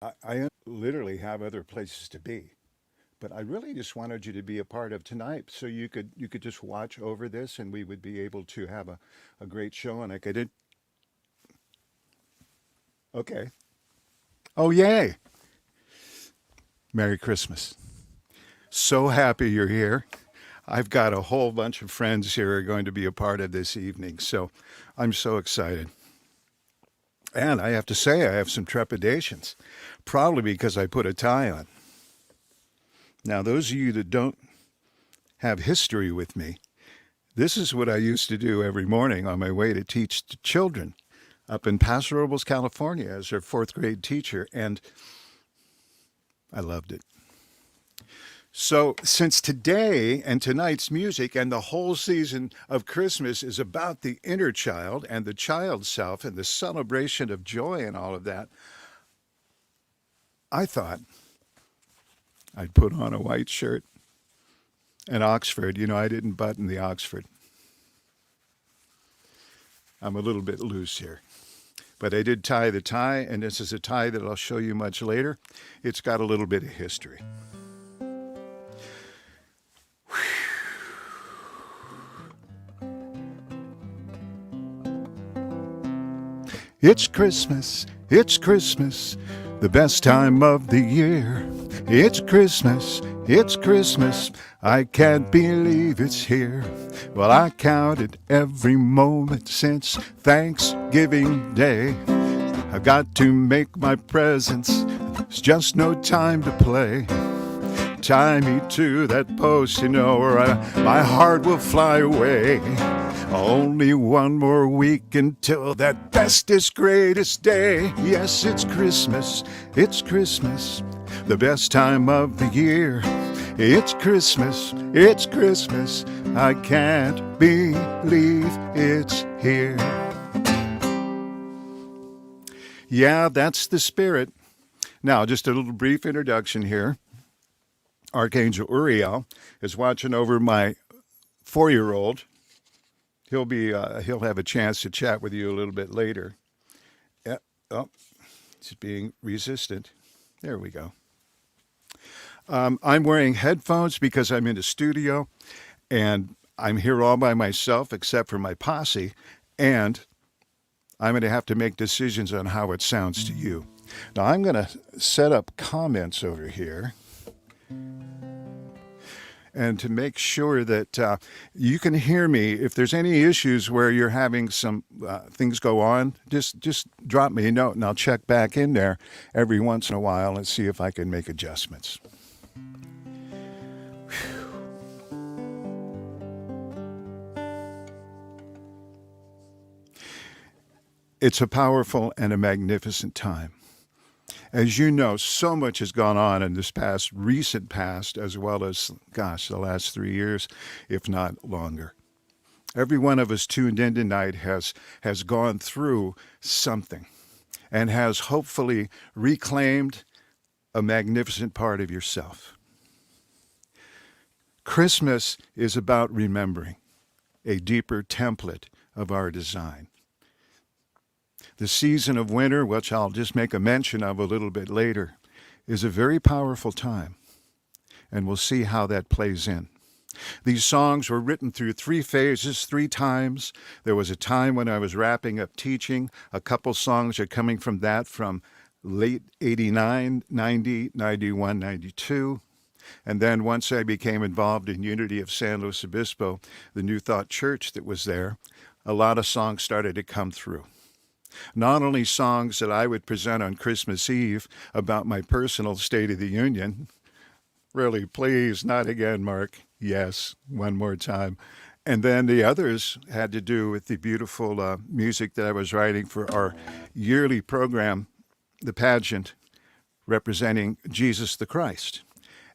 I literally have other places to be, but I really just wanted you to be a part of tonight, so you could just watch over this, and we would be able to have a great show. And I could, okay. Oh yay! Merry Christmas! So happy you're here. I've got a whole bunch of friends here who are going to be a part of this evening, so I'm so excited. And I have to say, I have some trepidations, probably because I put a tie on. Now, those of you that don't have history with me, this is what I used to do every morning on my way to teach the children up in Paso Robles, California, as their fourth grade teacher, and I loved it. So, since today and tonight's music and the whole season of Christmas is about the inner child and the child self and the celebration of joy and all of that, I thought I'd put on a white shirt and Oxford. You know, I didn't button the Oxford. I'm a little bit loose here. But I did tie the tie, and this is a tie that I'll show you much later. It's got a little bit of history. It's Christmas, it's Christmas, the best time of the year. It's Christmas, it's Christmas, I can't believe it's here. Well, I counted every moment since Thanksgiving Day. I've got to make my presents, there's just no time to play. Tie me to that post, or my heart will fly away. Only one more week until that bestest, greatest day. Yes, it's Christmas, the best time of the year. It's Christmas, I can't believe it's here. Yeah, that's the spirit. Now, just a little brief introduction here. Archangel Uriel is watching over my 4-year-old. He'll have a chance to chat with you a little bit later. Yep. Oh, he's being resistant. There we go. I'm wearing headphones because I'm in the studio, and I'm here all by myself except for my posse, and I'm going to have to make decisions on how it sounds to you. Now I'm going to set up comments over here, and to make sure that you can hear me. If there's any issues where you're having some things go on, just drop me a note, and I'll check back in there every once in a while and see if I can make adjustments. It's a powerful and a magnificent time. As you know, so much has gone on in this recent past, as well as, the last 3 years, if not longer. Every one of us tuned in tonight has gone through something and has hopefully reclaimed a magnificent part of yourself. Christmas is about remembering a deeper template of our design. The season of winter, which I'll just make a mention of a little bit later, is a very powerful time, and we'll see how that plays in. These songs were written through 3 phases, 3 times. There was a time when I was wrapping up teaching. A couple songs are coming from that from late 89, 90, 91, 92. And then once I became involved in Unity of San Luis Obispo, the New Thought Church that was there, a lot of songs started to come through. Not only songs that I would present on Christmas Eve about my personal State of the Union. Really, please, not again, Mark. Yes, one more time. And then the others had to do with the beautiful music that I was writing for our yearly program, the pageant, representing Jesus the Christ.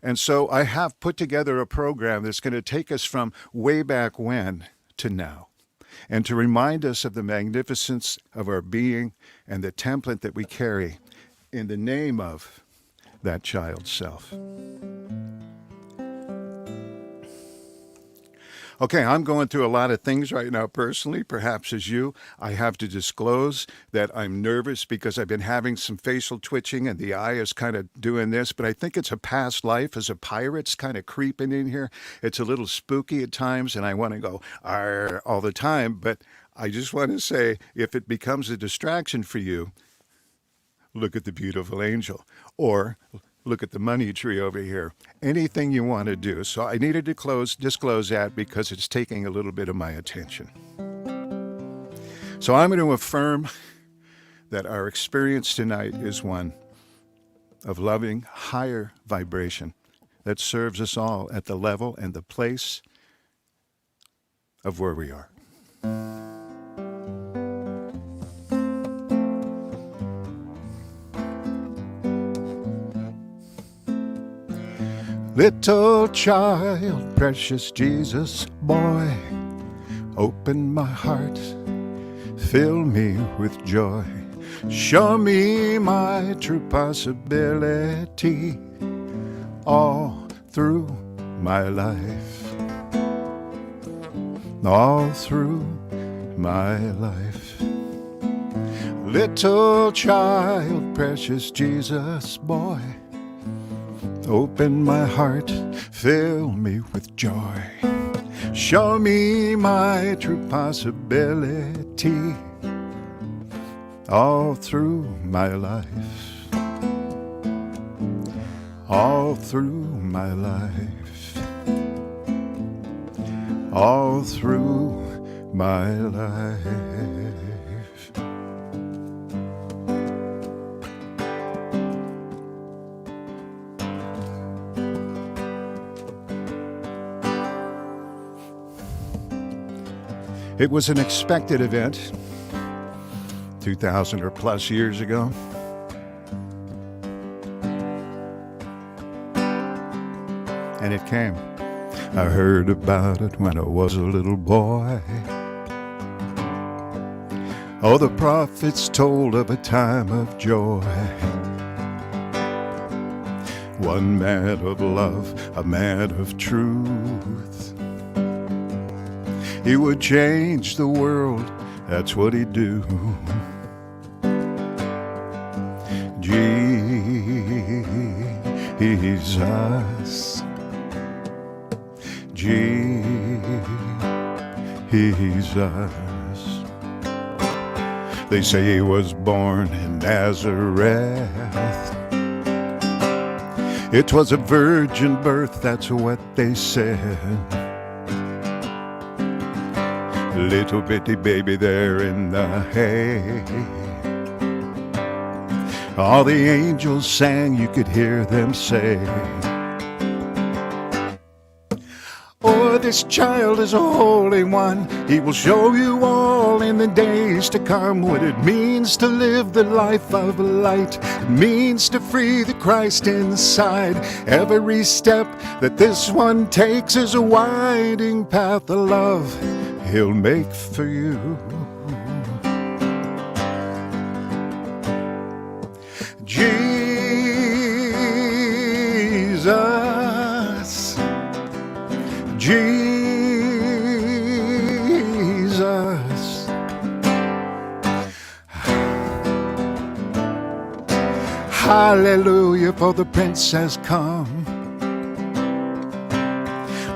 And so I have put together a program that's going to take us from way back when to now, and to remind us of the magnificence of our being and the template that we carry in the name of that child self. Okay, I'm going through a lot of things right now personally, perhaps as you. I have to disclose that I'm nervous because I've been having some facial twitching and the eye is kind of doing this, but I think it's a past life as a pirate. It's kind of creeping in here. It's a little spooky at times and I want to go "arr" all the time, but I just want to say if it becomes a distraction for you, look at the beautiful angel or look at the money tree over here. Anything you want to do. So I needed to disclose that because it's taking a little bit of my attention. So I'm going to affirm that our experience tonight is one of loving higher vibration that serves us all at the level and the place of where we are. Little child, precious Jesus boy, open my heart, fill me with joy. Show me my true possibility all through my life. All through my life. Little child, precious Jesus boy, open my heart, fill me with joy. Show me my true possibility all through my life. All through my life. All through my life. It was an expected event 2,000 or plus years ago. And it came. I heard about it when I was a little boy. Oh, the prophets told of a time of joy. One man of love, a man of truth. He would change the world, that's what he'd do. Jesus, Jesus. They say he was born in Nazareth. It was a virgin birth, that's what they said. Little bitty baby there in the hay. All the angels sang, you could hear them say, oh, this child is a holy one. He will show you all in the days to come what it means to live the life of light. It means to free the Christ inside. Every step that this one takes is a winding path of love He'll make for you. Jesus, Jesus. Hallelujah, for the Prince has come.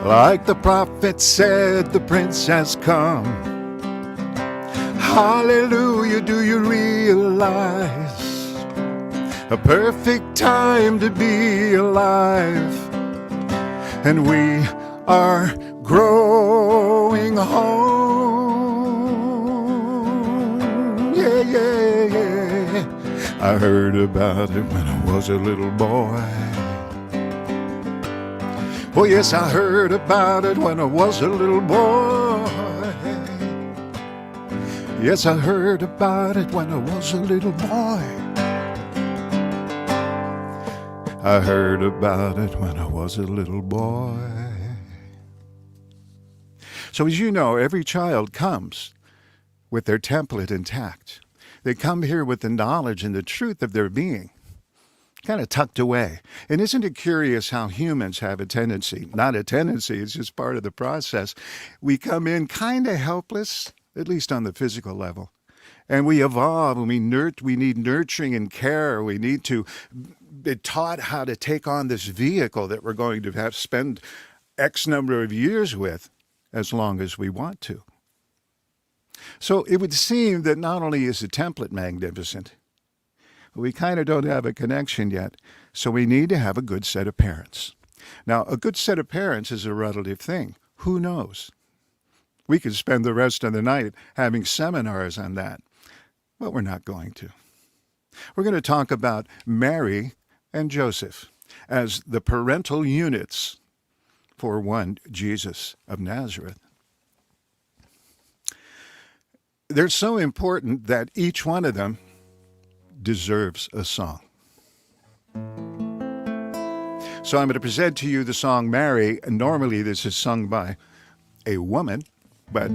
Like the prophet said, the Prince has come. Hallelujah, do you realize a perfect time to be alive? And we are growing home. Yeah, yeah, yeah. I heard about it when I was a little boy. Oh yes, I heard about it when I was a little boy. Yes, I heard about it when I was a little boy. I heard about it when I was a little boy. So as you know, every child comes with their template intact. They come here with the knowledge and the truth of their being. kind of tucked away. And isn't it curious how humans have a tendency, not a tendency, it's just part of the process. We come in kind of helpless, at least on the physical level. And we evolve, and we need nurturing and care. We need to be taught how to take on this vehicle that we're going to have spend X number of years with as long as we want to. So it would seem that not only is the template magnificent, we kind of don't have a connection yet, so we need to have a good set of parents. Now, a good set of parents is a relative thing. Who knows? We could spend the rest of the night having seminars on that, but we're not going to. We're going to talk about Mary and Joseph as the parental units for one Jesus of Nazareth. They're so important that each one of them deserves a song. So I'm going to present to you the song Mary. Normally this is sung by a woman, but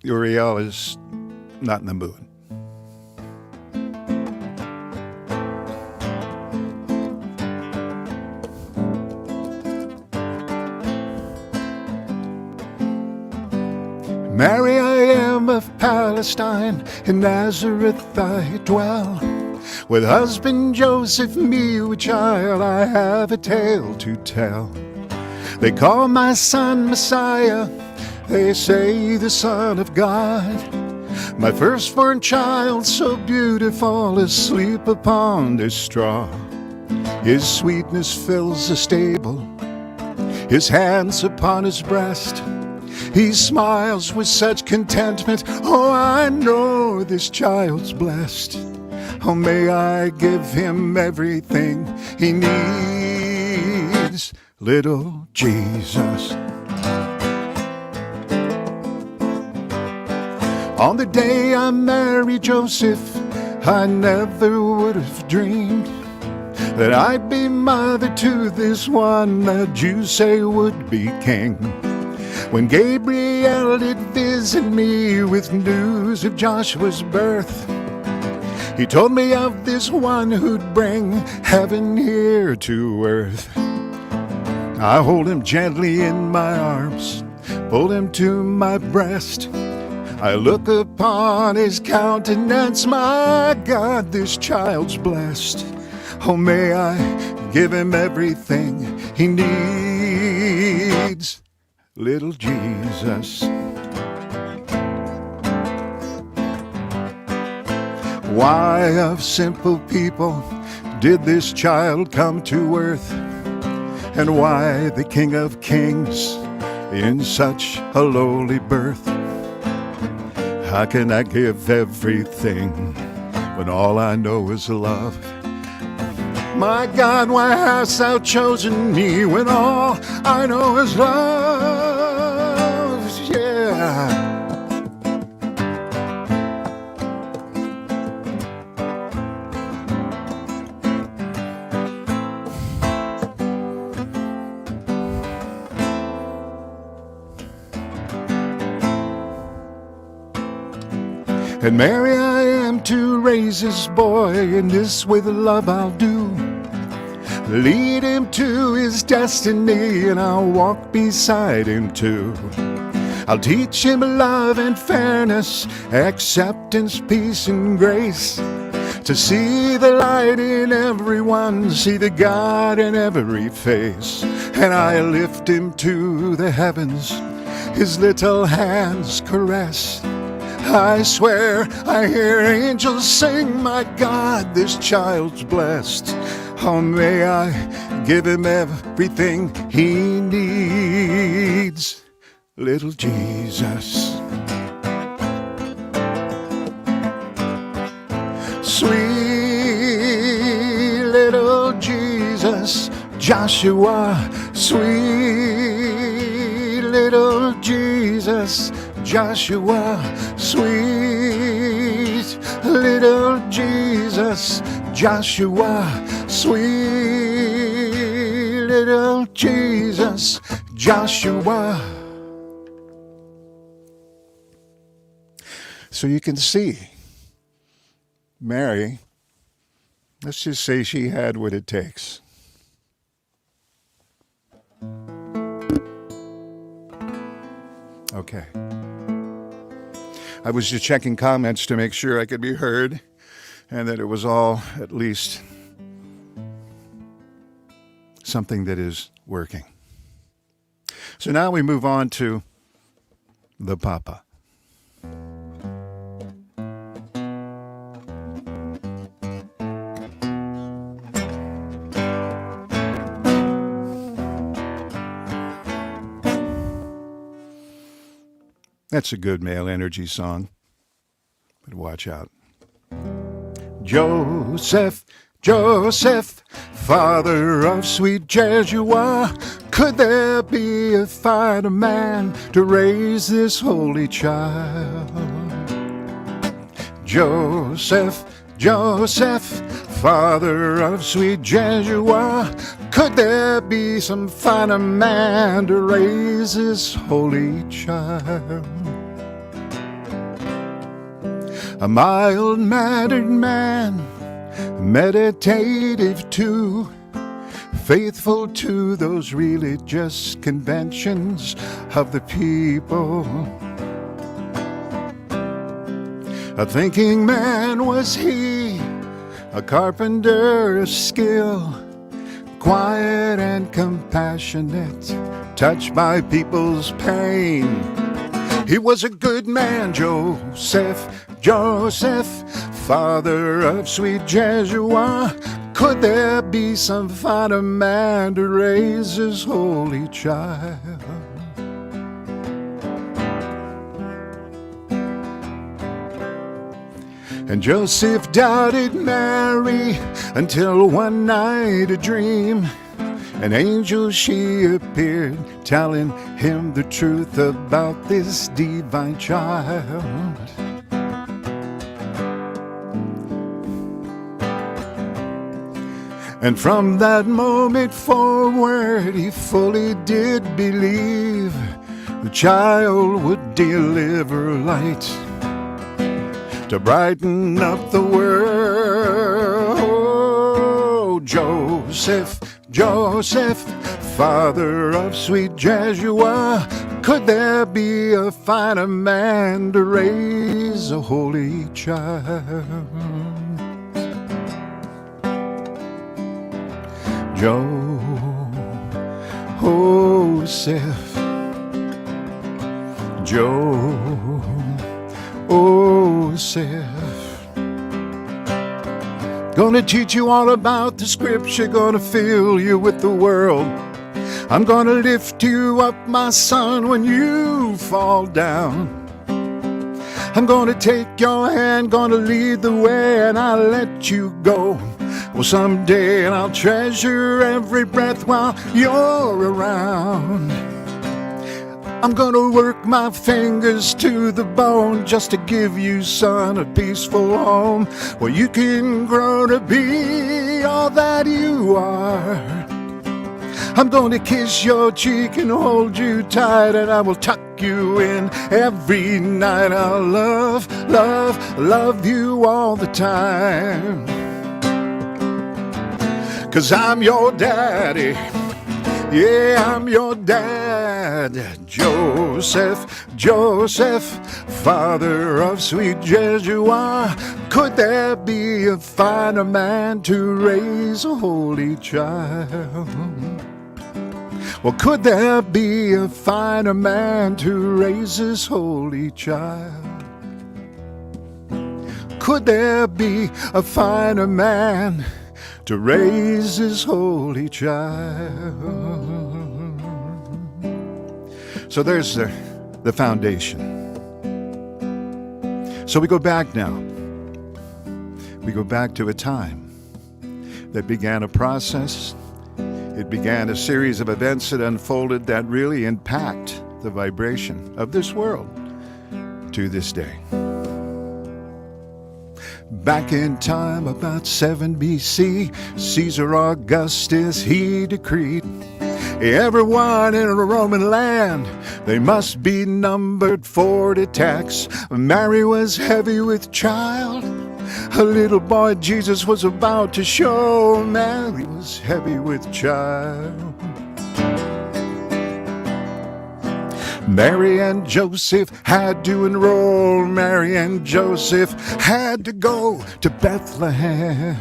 Uriel is not in the mood. Mary, I am of Palestine, in Nazareth I dwell. With husband Joseph, me with child, I have a tale to tell. They call my son Messiah, they say the Son of God. My firstborn child, so beautiful, asleep upon this straw. His sweetness fills the stable, his hands upon his breast. He smiles with such contentment, oh, I know this child's blessed. Oh, may I give him everything he needs, little Jesus. On the day I married Joseph, I never would have dreamed that I'd be mother to this one that you say would be king. When Gabriel did visit me with news of Joshua's birth, he told me of this one who'd bring heaven here to earth. I hold him gently in my arms, pulled him to my breast. I look upon his countenance, my God, this child's blessed. Oh, may I give him everything he needs, little Jesus. Why of simple people did this child come to earth? And why the King of Kings in such a lowly birth? How can I give everything when all I know is love? My God, why hast thou chosen me when all I know is love? Yeah. And Mary I am to raise this boy, and this with love I'll do. Lead him to his destiny, and I'll walk beside him too. I'll teach him love and fairness, acceptance, peace, and grace. To see the light in everyone, see the God in every face. And I lift him to the heavens, his little hands caress. I swear I hear angels sing, my God, this child's blessed. Oh, may I give him everything he needs, little Jesus. Sweet little Jesus, Joshua, sweet little Jesus, Joshua, sweet little Jesus, Joshua, sweet little Jesus, Joshua. So you can see Mary Let's just say she had what it takes. Okay. I was just checking comments to make sure I could be heard and that it was all at least something that is working. So now we move on to the Papa. That's a good male energy song, but watch out. Joseph, Joseph, father of sweet Jeshua, could there be a finer man to raise this holy child? Joseph, Joseph, father of sweet Jeshua, could there be some finer man to raise this holy child? A mild-mannered man, meditative too, faithful to those religious conventions of the people. A thinking man was he, a carpenter of skill, quiet and compassionate, touched by people's pain. He was a good man, Joseph, Joseph, father of sweet Jeshua. Could there be some finer man to raise his holy child? And Joseph doubted Mary until one night a dream, an angel she appeared, telling him the truth about this divine child. And from that moment forward, he fully did believe the child would deliver light to brighten up the world. Oh, Joseph, Joseph, father of sweet Jeshua, could there be a finer man to raise a holy child? Joseph, Joseph, gonna teach you all about the scripture, gonna fill you with the world. I'm gonna lift you up, my son, when you fall down. I'm gonna take your hand, gonna lead the way, and I'll let you go. Well, someday I'll treasure every breath while you're around. I'm gonna work my fingers to the bone just to give you, son, a peaceful home where you can grow to be all that you are. I'm gonna kiss your cheek and hold you tight, and I will tuck you in every night. I'll love, love, love you all the time. 'Cause I'm your daddy, yeah, I'm your dad. Joseph, Joseph, father of sweet Jeshua, could there be a finer man to raise a holy child? Well, could there be a finer man to raise his holy child? Could there be a finer man to raise his holy child? So there's the foundation. So we go back now. We go back to a time that began a process. It began a series of events that unfolded that really impact the vibration of this world to this day. Back in time, about 7 BC, Caesar Augustus, he decreed everyone in a Roman land, they must be numbered for the tax. Mary was heavy with child, A little boy Jesus was about to show. Mary was heavy with child. Mary and Joseph had to enroll. Mary and Joseph had to go to Bethlehem.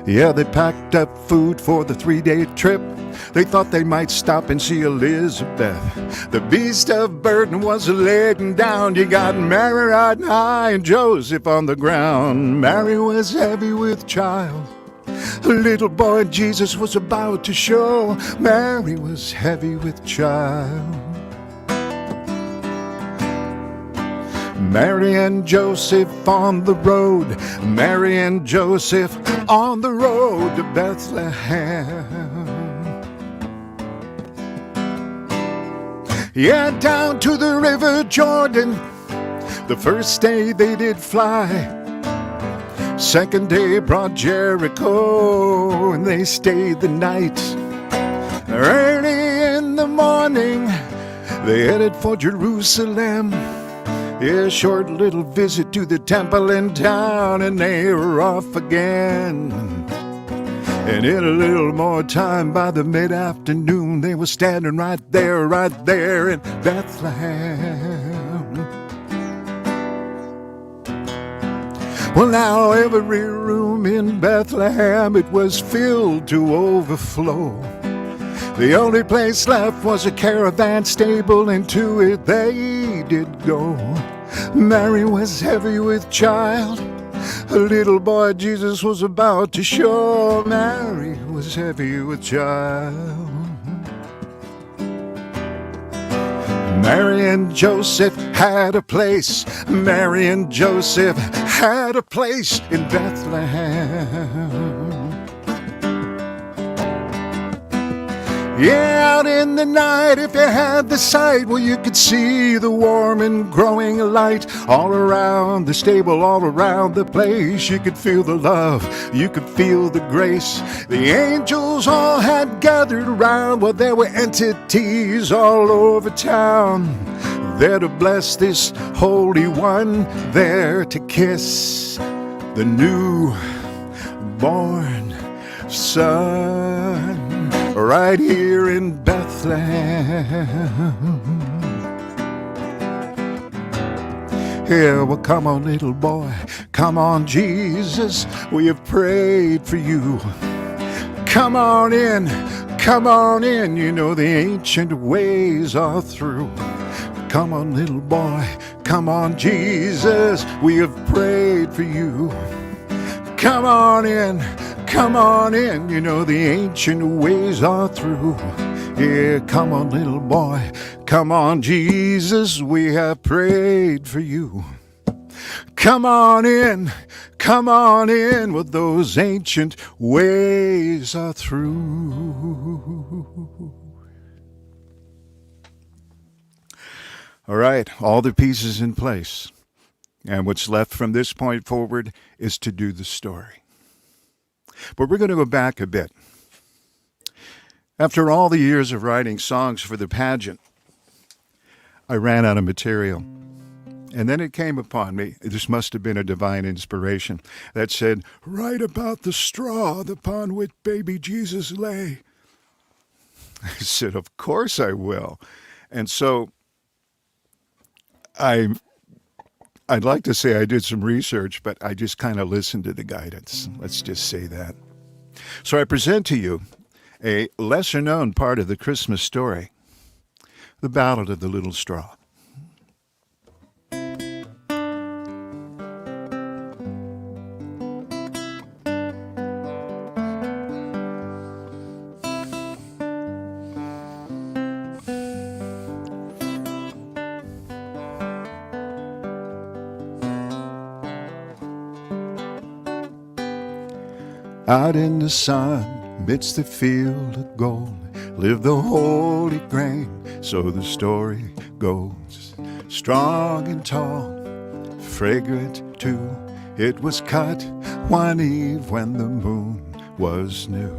Yeah, they packed up food for the 3-day trip. They thought they might stop and see Elizabeth. The beast of burden was laden down. You got Mary riding high and Joseph on the ground. Mary was heavy with child. A little boy Jesus was about to show. Mary was heavy with child. Mary and Joseph on the road. Mary and Joseph on the road to Bethlehem. Yeah, down to the river Jordan. The first day they did fly. Second day brought Jericho, and they stayed the night. Early in the morning, they headed for Jerusalem. Yeah, short little visit to the temple in town, and they were off again. And in a little more time, by the mid-afternoon, they were standing right there in Bethlehem. Well, now every room in Bethlehem, it was filled to overflow. The only place left was a caravan stable, and to it they did go. Mary was heavy with child. A little boy Jesus was about to show. Mary was heavy with child. Mary and Joseph had a place. Mary and Joseph had a place in Bethlehem. Yeah, out in the night, if you had the sight, well, you could see the warm and growing light all around the stable, all around the place. You could feel the love, you could feel the grace. The angels all had gathered around. Well, there were entities all over town, there to bless this Holy One, there to kiss the new-born Son. Right here in Bethlehem. Yeah, well, come on, little boy. Come on, Jesus. We have prayed for you. Come on in. Come on in. You know the ancient ways are through. Come on, little boy. Come on, Jesus. We have prayed for you. Come on in. Come on in, you know the ancient ways are through. Yeah, come on, little boy. Come on, Jesus, we have prayed for you. Come on in, well, those ancient ways are through. All right, all the pieces in place. And what's left from this point forward is to do the story. But we're going to go back a bit. After all the years of writing songs for the pageant, I ran out of material. And then it came upon me, this must have been a divine inspiration, that said, write about the straw upon which baby Jesus lay. I said, of course I will. And so I'd like to say I did some research, but I just kind of listened to the guidance. Let's just say that. So I present to you a lesser-known part of the Christmas story, the Ballad of the Little Straw. Out in the sun, midst the field of gold, lived the holy grain, so the story goes. Strong and tall, fragrant too, it was cut one eve when the moon was new.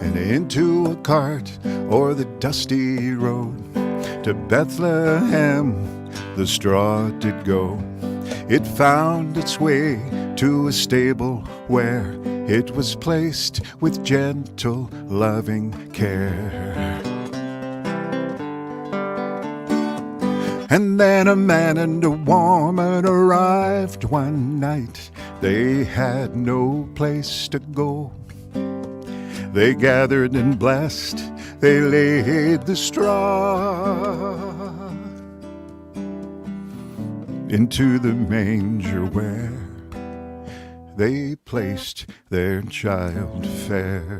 and into a cart o'er the dusty road. To Bethlehem the straw did go. It found its way to a stable where it was placed with gentle, loving care. And then a man and a woman arrived one night. They had no place to go. They gathered and blessed, they laid the straw into the manger where they placed their child fair.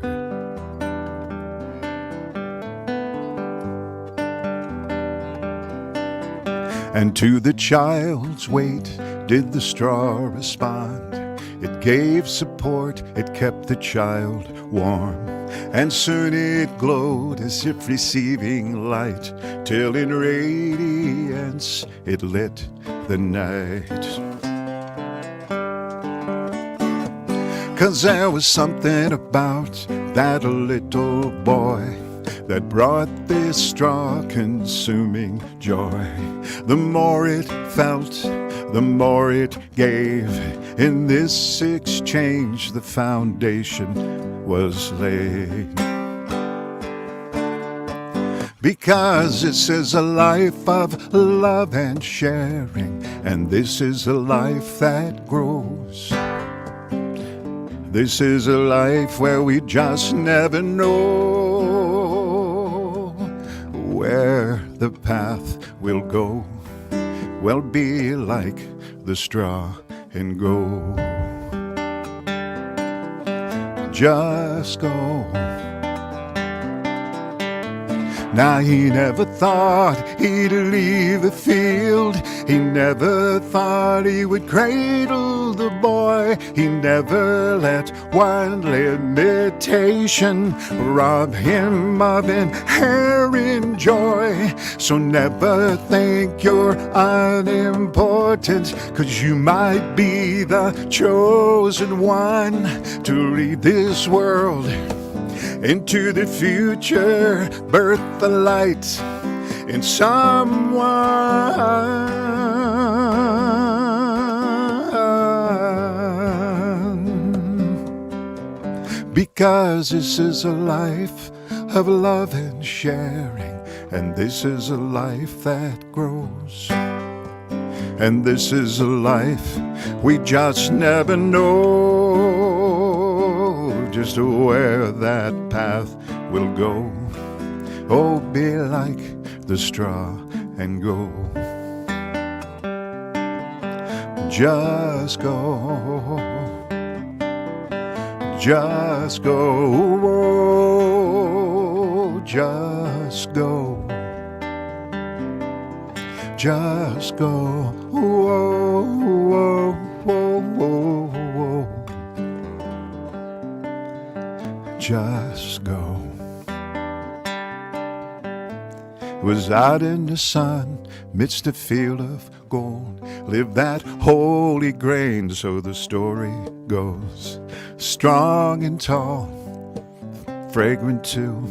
And to the child's weight did the straw respond. It gave support, it kept the child warm, and soon it glowed as if receiving light, till in radiance it lit the night. 'Cause there was something about that little boy that brought this straw-consuming joy. The more it felt, the more it gave. In this exchange the foundation was laid. Because this is a life of love and sharing, and this is a life that grows. This is a life where we just never know where the path will go. Well, be like the straw and go. Just go. Now he never thought he'd leave the field. He never thought he would cradle the boy. He never let one limitation rob him of inherent joy. So never think you're unimportant, 'cause you might be the chosen one to lead this world into the future, birth the light in someone. Because this is a life of love and sharing, and this is a life that grows. And this is a life we just never know just where that path will go. Oh, be like the straw and go. Just go. Just go. Just go. Just go. Whoa, whoa, whoa, whoa, whoa. Just go. Was out in the sun, midst a field of gold, lived that holy grain, so the story goes. Strong and tall, fragrant too,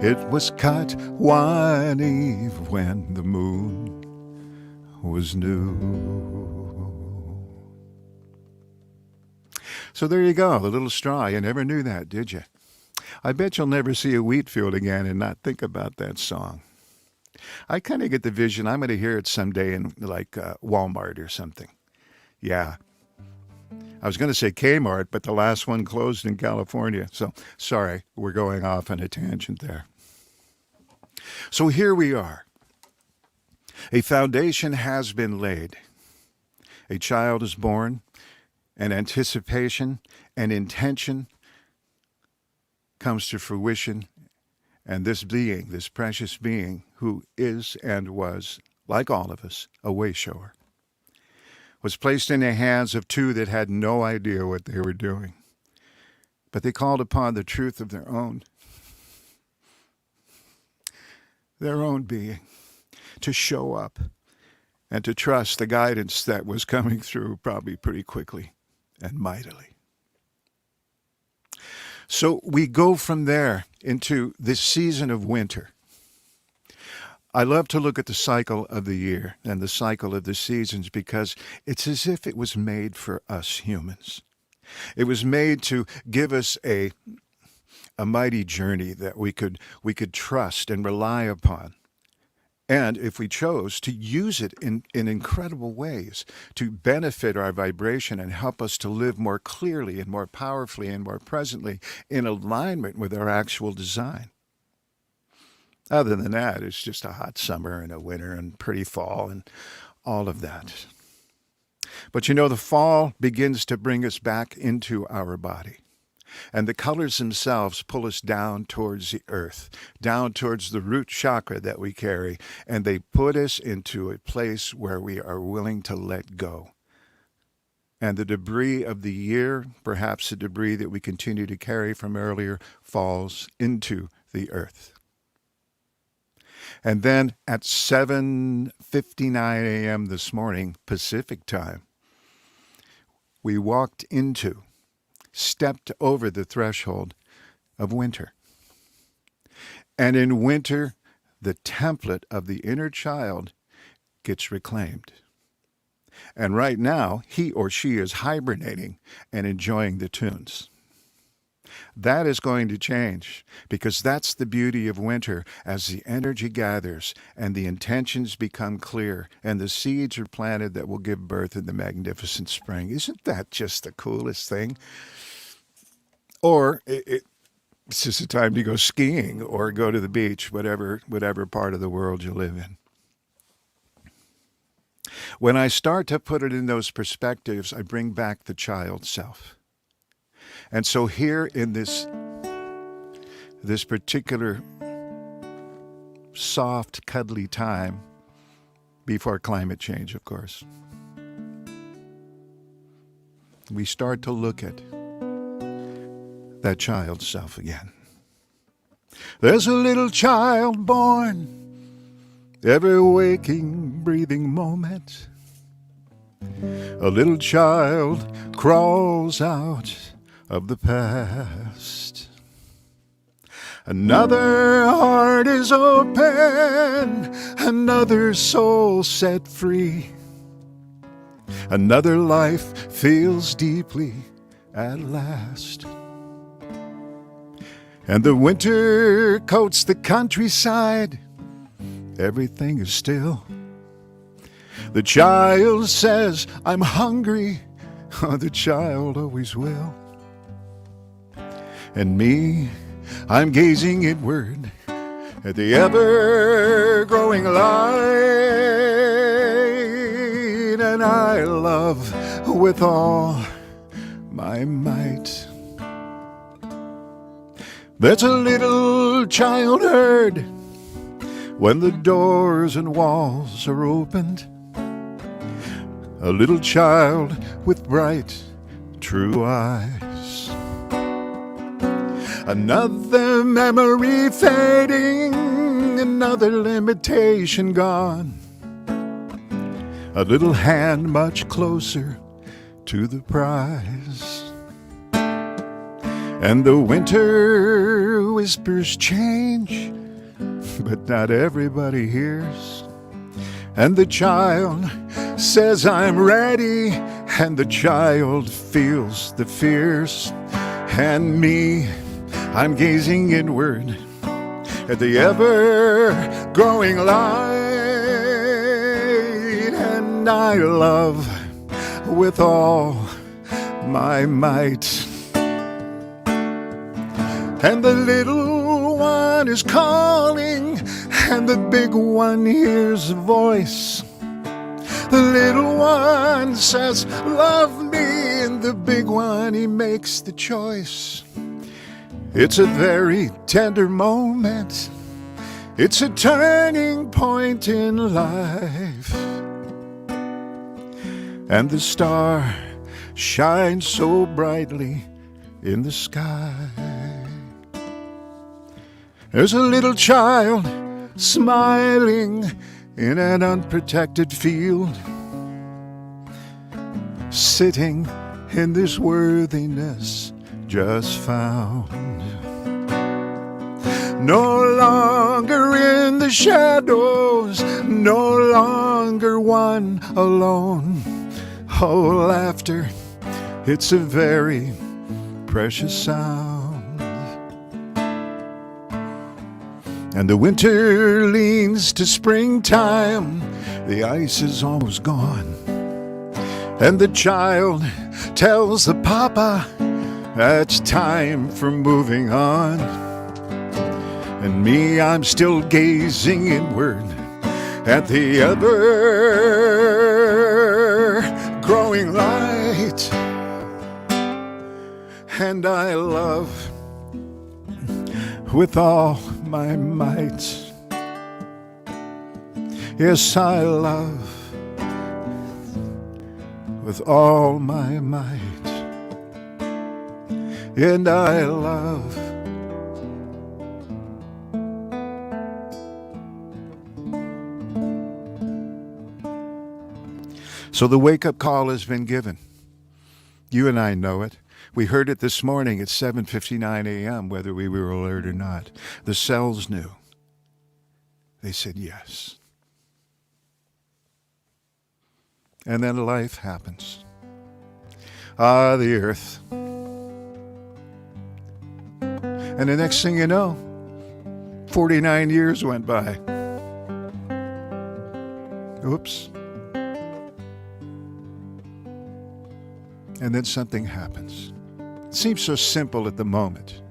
it was cut one eve when the moon was new. So there you go, the little straw. You never knew that, did you? I bet you'll never see a wheat field again and not think about that song. I kind of get the vision. I'm going to hear it someday in like Walmart or something. Yeah. I was going to say Kmart, but the last one closed in California. So sorry, we're going off on a tangent there. So here we are. A foundation has been laid. A child is born, and anticipation and intention comes to fruition. And this being, this precious being who is and was, like all of us, a wayshower, was placed in the hands of two that had no idea what they were doing. But they called upon the truth of their own being to show up and to trust the guidance that was coming through probably pretty quickly and mightily. So we go from there into this season of winter. I love to look at the cycle of the year and the cycle of the seasons because it's as if it was made for us humans. It was made to give us a mighty journey that we could trust and rely upon. And if we chose to use it in incredible ways to benefit our vibration and help us to live more clearly and more powerfully and more presently in alignment with our actual design. Other than that, it's just a hot summer and a winter and pretty fall and all of that. But the fall begins to bring us back into our body. And the colors themselves pull us down towards the earth, down towards the root chakra that we carry, and they put us into a place where we are willing to let go. And the debris of the year, perhaps the debris that we continue to carry from earlier, falls into the earth. And then at 7:59 a.m. this morning, Pacific time, we stepped over the threshold of winter. And in winter, the template of the inner child gets reclaimed. And right now, he or she is hibernating and enjoying the tunes. That is going to change because that's the beauty of winter as the energy gathers and the intentions become clear and the seeds are planted that will give birth in the magnificent spring. Isn't that just the coolest thing? Or it's just a time to go skiing or go to the beach, whatever part of the world you live in. When I start to put it in those perspectives, I bring back the child self. And so here in this particular soft, cuddly time, before climate change, of course, we start to look at that child self again. There's a little child born every waking, breathing moment. A little child crawls out of the past. Another heart is open, another soul set free. Another life feels deeply at last. And the winter coats the countryside. Everything is still. The child says, I'm hungry. The child always will. And me, I'm gazing inward at the ever-growing light. And I love with all my might. There's a little child heard when the doors and walls are opened. A little child with bright, true eyes. Another memory fading, another limitation gone. A little hand much closer to the prize. And the winter whispers change, but not everybody hears. And the child says, I'm ready, and the child feels the fears. And me, I'm gazing inward at the ever-growing light. And I love with all my might. And the little one is calling, and the big one hears a voice. The little one says, love me, and the big one, he makes the choice. It's a very tender moment. It's a turning point in life. And the star shines so brightly in the sky. There's a little child smiling in an unprotected field, sitting in this worthiness just found. No longer in the shadows, no longer one alone. Oh, laughter, it's a very precious sound. And the winter leans to springtime, the ice is almost gone. And the child tells the papa it's time for moving on. And me, I'm still gazing inward at the ever-growing light. And I love with all my might. Yes, I love with all my might. And I love So the wake-up call has been given. You and I know it. We heard it this morning at 7:59 a.m., whether we were alert or not. The cells knew. They said yes. And then life happens. The earth. And the next thing you know, 49 years went by. Oops. And then something happens. It seems so simple at the moment.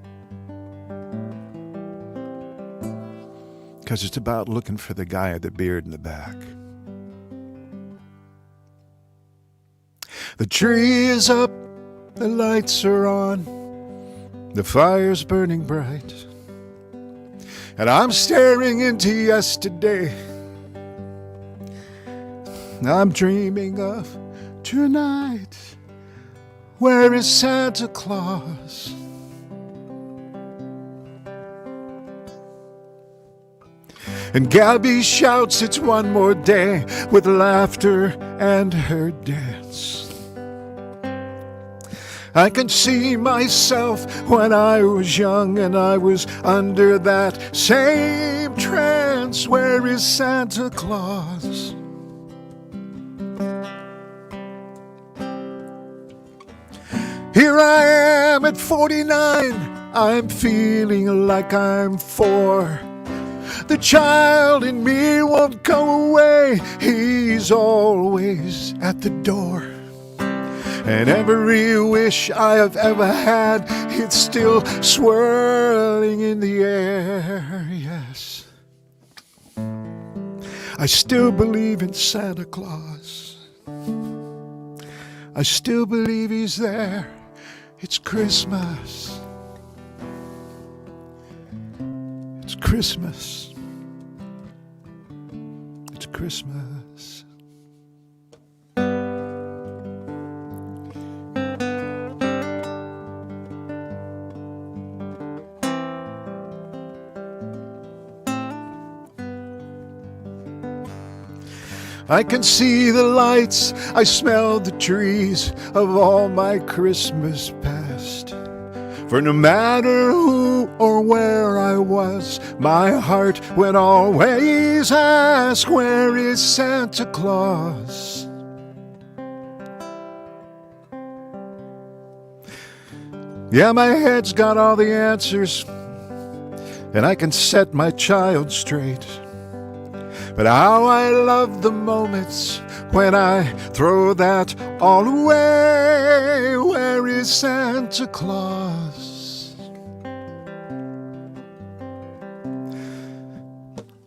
Because it's about looking for the guy with the beard in the back. The tree is up, the lights are on, the fire's burning bright. And I'm staring into yesterday. I'm dreaming of tonight. Where is Santa Claus? And Gabby shouts it's one more day with laughter and her dance. I can see myself when I was young and I was under that same trance. Where is Santa Claus? Here I am at 49, I'm feeling like I'm 4. The child in me won't go away, he's always at the door. And every wish I have ever had, it's still swirling in the air, yes. I still believe in Santa Claus. I still believe he's there. It's Christmas. It's Christmas. It's Christmas. I can see the lights, I smell the trees of all my Christmas past. For no matter who or where I was, my heart would always ask, where is Santa Claus? Yeah, my head's got all the answers, and I can set my child straight. But how I love the moments when I throw that all away. Where is Santa Claus?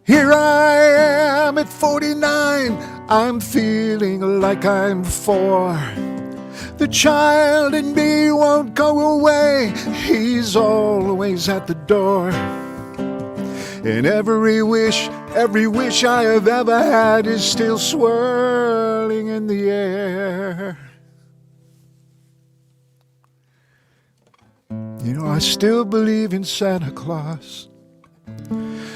Here I am at 49, I'm feeling like I'm 4. The child in me won't go away, he's always at the door. And every wish I have ever had is still swirling in the air. You know, I still believe in Santa Claus.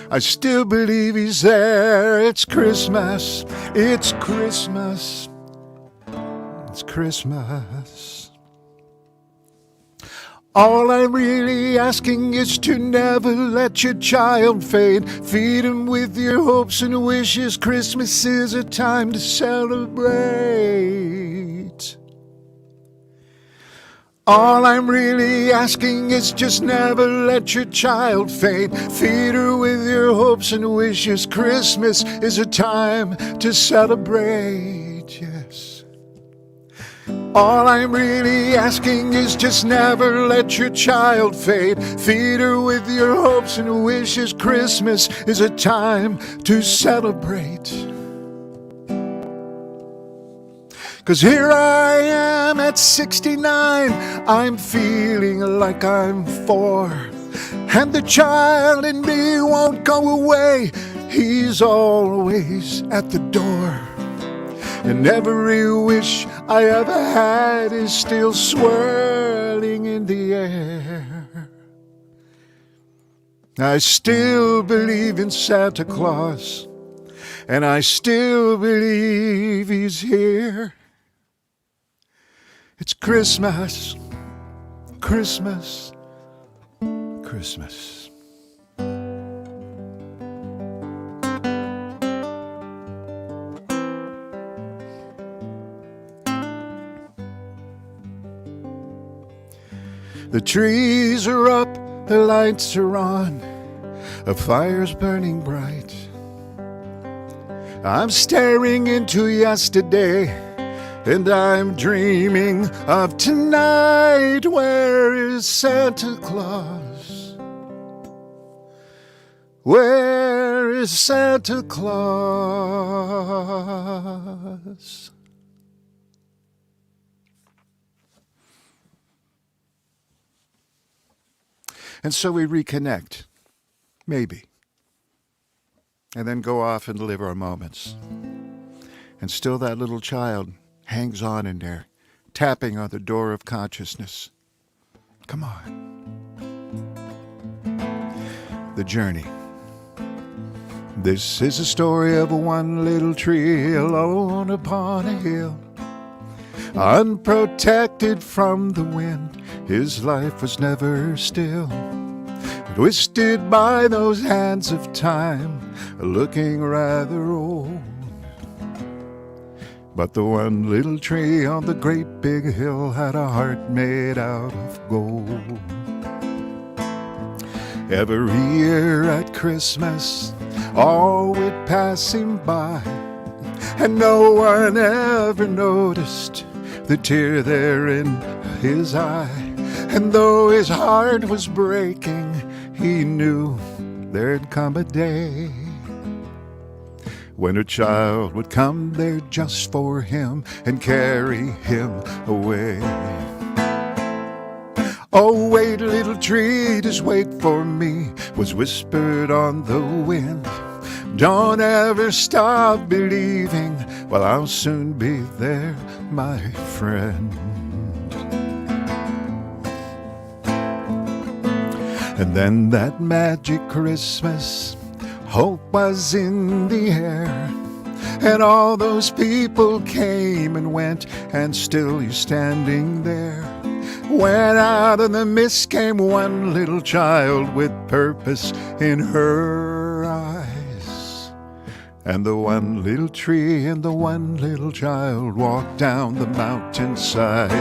I still believe he's there. It's Christmas. It's Christmas. It's Christmas. All I'm really asking is to never let your child fade. Feed him with your hopes and wishes. Christmas is a time to celebrate. All I'm really asking is just never let your child fade. Feed her with your hopes and wishes. Christmas is a time to celebrate, yes. All I'm really asking is just never let your child fade. Feed her with your hopes and wishes. Christmas is a time to celebrate. 'Cause here I am at 69, I'm feeling like I'm 4. And the child in me won't go away, he's always at the door. And every wish I ever had is still swirling in the air. I still believe in Santa Claus, and I still believe he's here. It's Christmas, Christmas, Christmas. The trees are up, the lights are on, a fire's burning bright. I'm staring into yesterday, and I'm dreaming of tonight. Where is Santa Claus? Where is Santa Claus? And so we reconnect, maybe, and then go off and live our moments. And still that little child hangs on in there, tapping on the door of consciousness. Come on. The journey. This is a story of one little tree alone upon a hill. Unprotected from the wind, his life was never still. Twisted by those hands of time, looking rather old. But the one little tree on the great big hill had a heart made out of gold. Every year at Christmas, all would pass him by, and no one ever noticed the tear there in his eye. And though his heart was breaking, he knew there'd come a day when a child would come there just for him and carry him away. Oh, wait, little tree, just wait for me, was whispered on the wind. Don't ever stop believing, well, I'll soon be there, my friend. And then that magic Christmas, hope was in the air, and all those people came and went, and still you're standing there. When out of the mist came one little child with purpose in her eyes. And the one little tree and the one little child walked down the mountainside.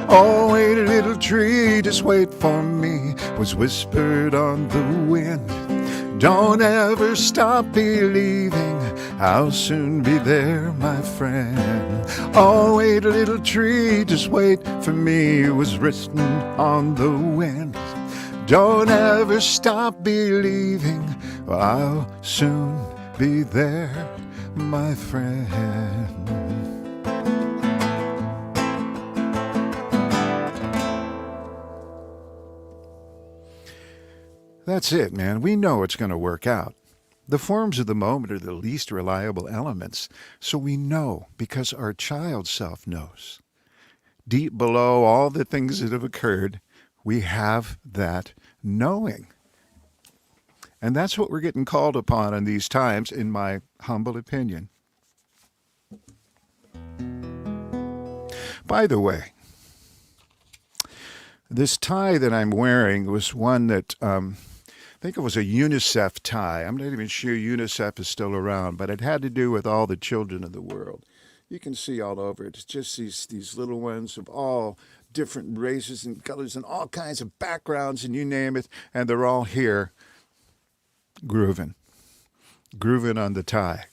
Oh, wait, little tree, just wait for me, was whispered on the wind. Don't ever stop believing, I'll soon be there, my friend. Oh, wait, little tree, just wait for me, was written on the wind. Don't ever stop believing, I'll soon be there, my friend. That's it, man. We know it's going to work out. The forms of the moment are the least reliable elements, so we know because our child self knows. Deep below all the things that have occurred, we have that knowing. And that's what we're getting called upon in these times, in my humble opinion. By the way, This tie that I'm wearing was one that I think it was a UNICEF tie. I'm not even sure UNICEF is still around, but it had to do with all the children of the world. You can see all over it. It's just these little ones of all different races and colors and all kinds of backgrounds and you name it, and they're all here grooving on the tie.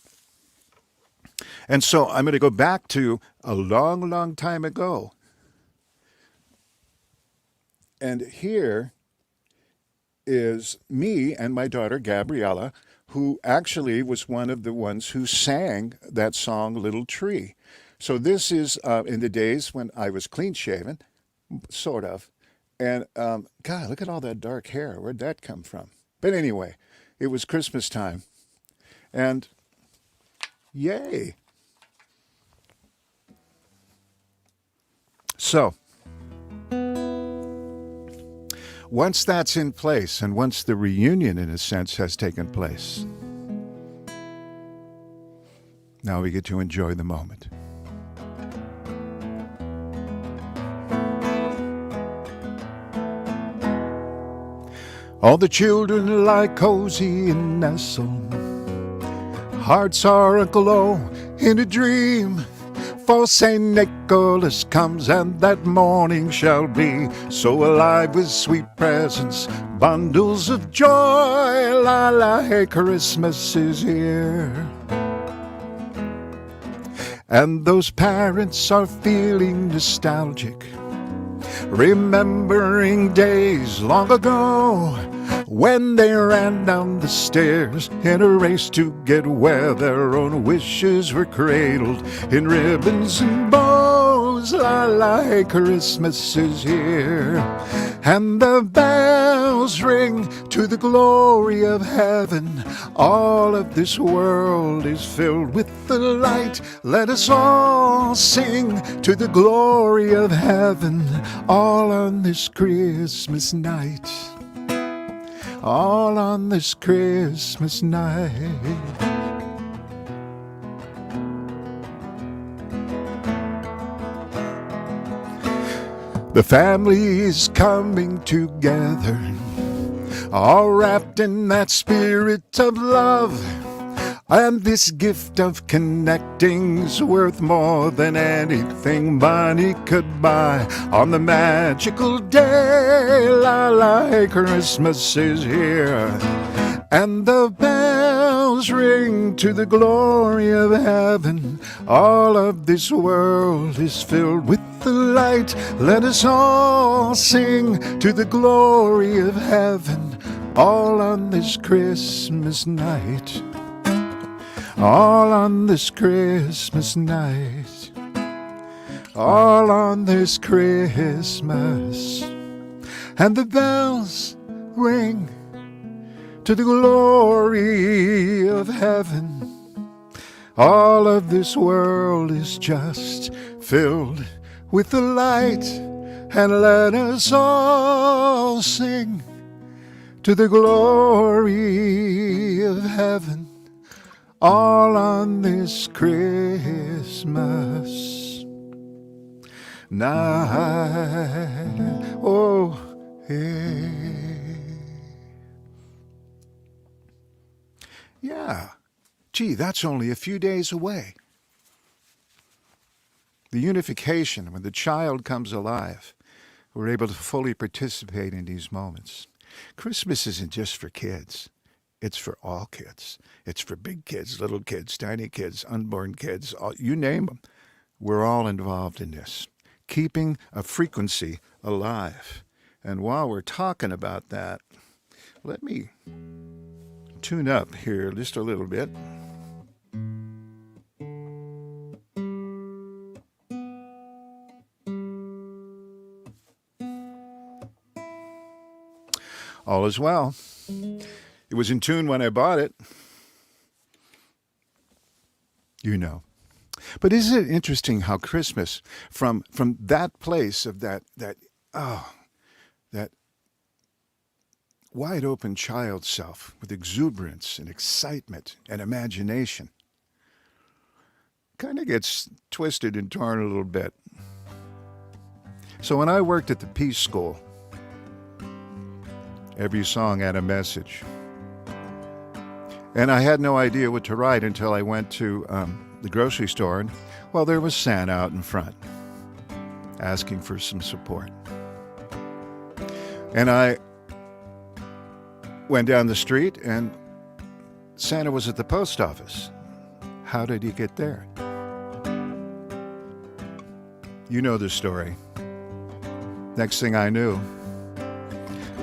And so I'm going to go back to a long, long time ago. And here is me and my daughter, Gabriella, who actually was one of the ones who sang that song, Little Tree. So this is in the days when I was clean shaven, sort of. And God, look at all that dark hair. Where'd that come from? But anyway, it was Christmas time. And yay. So, once that's in place, and once the reunion, in a sense, has taken place, now we get to enjoy the moment. All the children lie cozy and nestle. Hearts are aglow in a dream. For St. Nicholas comes, and that morning shall be so alive with sweet presents, bundles of joy. La la, hey, Christmas is here. And those parents are feeling nostalgic, remembering days long ago when they ran down the stairs in a race to get where their own wishes were cradled in ribbons and bows. La la, hey, Christmas is here. And the bells ring to the glory of heaven. All of this world is filled with the light. Let us all sing to the glory of heaven, all on this Christmas night. All on this Christmas night. The family is coming together, all wrapped in that spirit of love. And this gift of connecting's worth more than anything money could buy. On the magical day, la la, hey, Christmas is here. And the bells ring to the glory of heaven. All of this world is filled with the light. Let us all sing to the glory of heaven, all on this Christmas night. All on this Christmas night. All on this Christmas. And the bells ring to the glory of heaven. All of this world is just filled with the light. And let us all sing to the glory of heaven, all on this Christmas night. Oh, hey. Yeah. Gee, that's only a few days away. The unification, when the child comes alive, we're able to fully participate in these moments. Christmas isn't just for kids. It's for all kids. It's for big kids, little kids, tiny kids, unborn kids, you name them. We're all involved in this, keeping a frequency alive. And while we're talking about that, let me tune up here just a little bit. All is well. It was in tune when I bought it. You know. But isn't it interesting how Christmas, from that place of that wide open child self with exuberance and excitement and imagination, kind of gets twisted and torn a little bit. So when I worked at the Peace School Every song had a message. And I had no idea what to write until I went to the grocery store, and, well, there was Santa out in front asking for some support. And I went down the street, and Santa was at the post office. How did he get there? You know the story. Next thing I knew,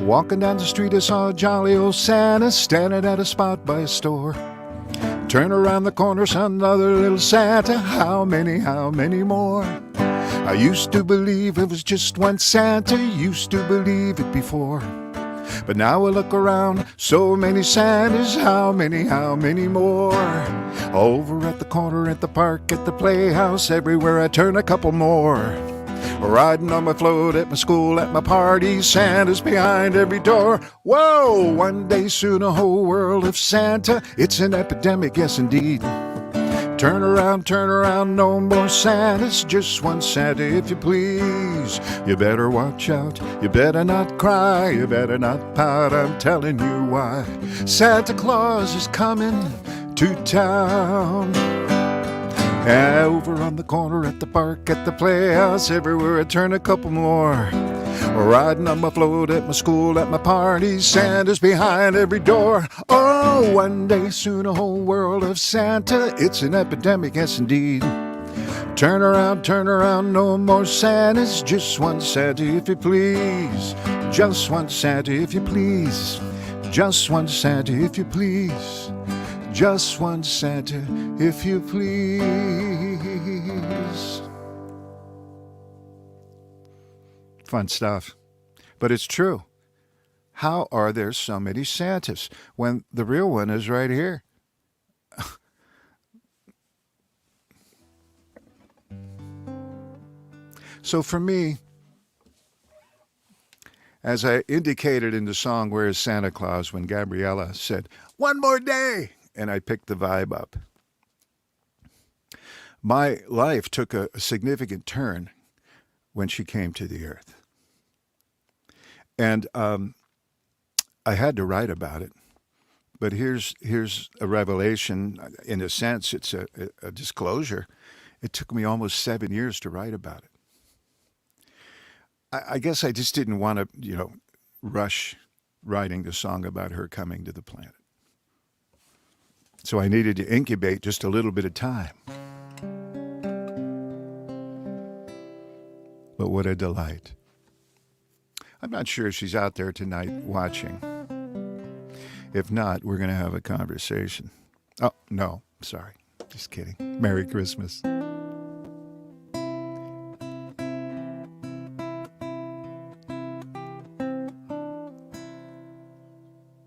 walking down the street, I saw a jolly old Santa standing at a spot by a store. Turn around the corner, saw another little Santa. How many more? I used to believe it was just one Santa, used to believe it before. But now I look around, so many Santas, how many more? Over at the corner, at the park, at the playhouse, everywhere I turn, a couple more. Riding on my float, at my school, at my party, Santa's behind every door. Whoa! One day soon a whole world of Santa, it's an epidemic, yes indeed. Turn around, no more Santas, just one Santa if you please. You better watch out, you better not cry, you better not pout, I'm telling you why. Santa Claus is coming to town. Over on the corner, at the park, at the playhouse, everywhere I turn, a couple more. Riding on my float, at my school, at my party, Santa's behind every door. Oh, one day soon a whole world of Santa, it's an epidemic, yes indeed. Turn around, no more Santas, just one Santa if you please. Just one Santa if you please. Just one Santa if you please. Just one Santa if you please. Fun stuff. But it's true. How are there so many Santas when the real one is right here? So for me, as I indicated in the song Where is Santa Claus, when Gabriella said, "One more day," and I picked the vibe up, my life took a significant turn when she came to the earth. And I had to write about it. But here's a revelation. In a sense, it's a disclosure. It took me almost 7 years to write about it. I guess I just didn't want to, rush writing the song about her coming to the planet. So I needed to incubate just a little bit of time. But what a delight. I'm not sure if she's out there tonight watching. If not, we're going to have a conversation. Oh, no, sorry. Just kidding. Merry Christmas.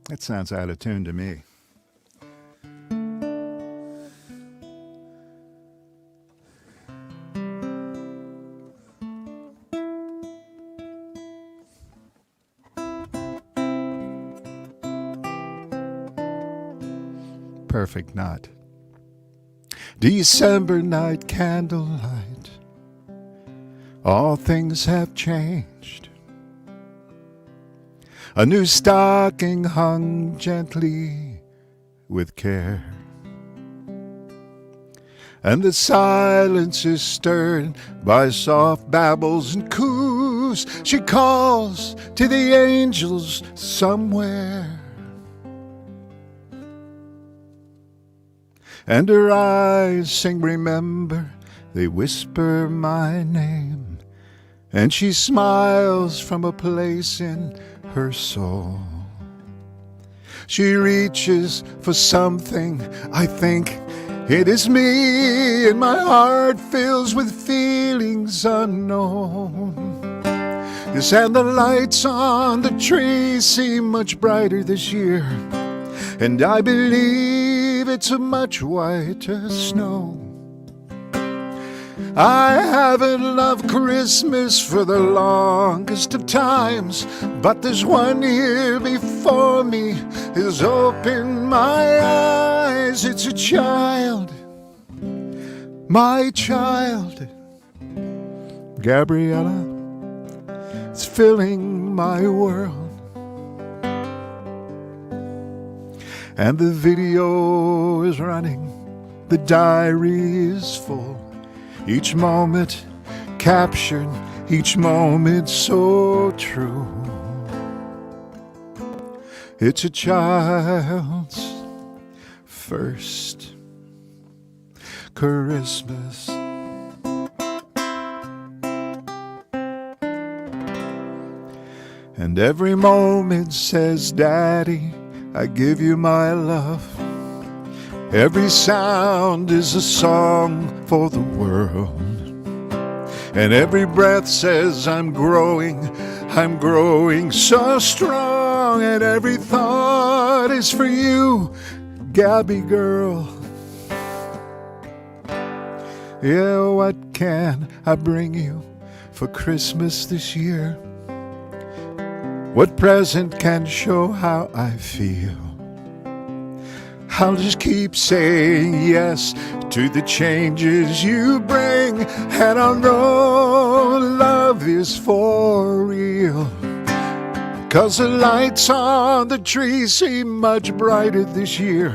That sounds out of tune to me. Perfect knot. December night, candlelight. All things have changed. A new stocking hung gently with care, and the silence is stirred by soft babbles and coos. She calls to the angels somewhere, and her eyes sing remember, they whisper my name, and she smiles from a place in her soul. She reaches for something, I think it is me, and my heart fills with feelings unknown. Yes, and the lights on the tree seem much brighter this year, and I believe it's a much whiter snow. I haven't loved Christmas for the longest of times, but there's one here before me has opened my eyes. It's a child, my child, Gabriella. It's filling my world. and the video is running. The diary is full, each moment captured, each moment so true. It's a child's first Christmas. And every moment says, Daddy, I give you my love. Every sound is a song for the world. And every breath says, I'm growing so strong. And every thought is for you, Gabby girl. Yeah, what can I bring you for Christmas this year? What present can show how I feel? I'll just keep saying yes to the changes you bring, and I'll know love is for real. 'Cause the lights on the tree seem much brighter this year,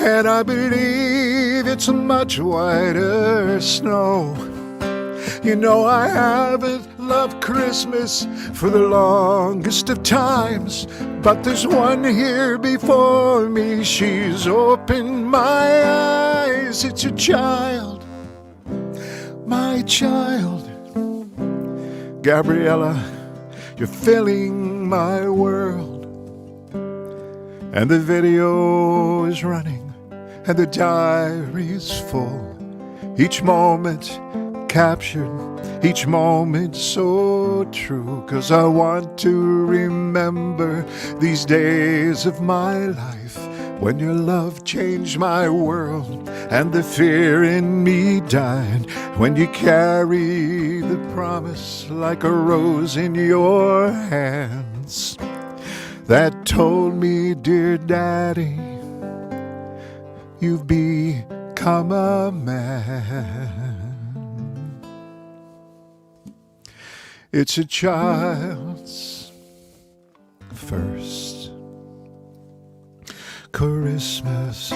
and I believe it's much whiter snow. You know I haven't loved Christmas for the longest of times, but there's one here before me. She's opened my eyes. It's a child, my child. Gabriella, you're filling my world. And the video is running, and the diary is full. Each moment captured, each moment so true. 'Cause I want to remember these days of my life, when your love changed my world and the fear in me died. When you carry the promise like a rose in your hands that told me, dear Daddy, you've become a man. It's a child's first Christmas.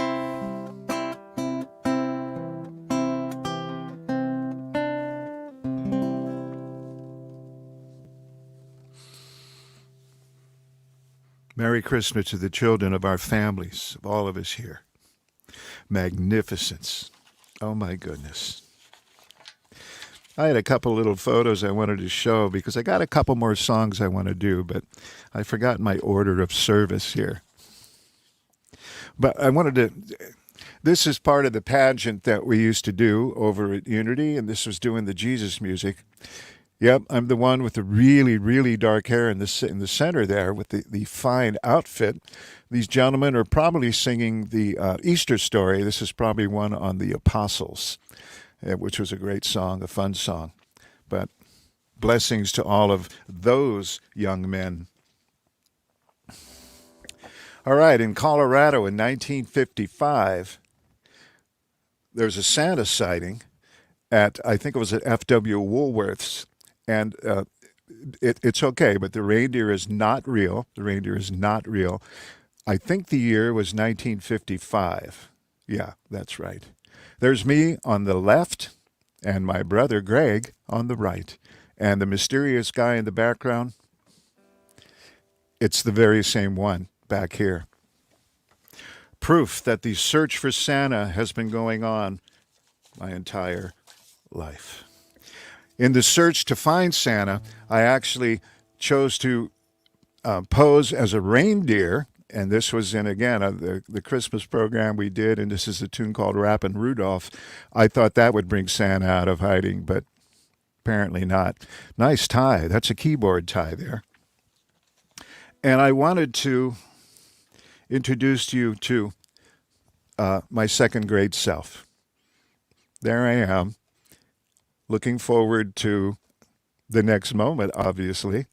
Merry Christmas to the children of our families, of all of us here. Magnificence. Oh my goodness. I had a couple little photos I wanted to show because I got a couple more songs I want to do, but I forgot my order of service here. But I wanted to, this is part of the pageant that we used to do over at Unity, and this was doing the Jesus music. Yep, I'm the one with the really, really dark hair in the center there with the fine outfit. These gentlemen are probably singing the Easter story. This is probably one on the Apostles, which was a great song, a fun song. But blessings to all of those young men. All right, in Colorado in 1955, there was a Santa sighting at, I think it was at F.W. Woolworth's. And it's okay, but the reindeer is not real. The reindeer is not real. I think the year was 1955. Yeah, that's right. There's me on the left and my brother Greg on the right. And the mysterious guy in the background, it's the very same one back here. Proof that the search for Santa has been going on my entire life. In the search to find Santa, I actually chose to pose as a reindeer, and this was in, again, the Christmas program we did, and this is a tune called Rappin' Rudolph. I thought that would bring Santa out of hiding, but apparently not. Nice tie. That's a keyboard tie there. And I wanted to introduce you to my second grade self. There I am, looking forward to the next moment, obviously,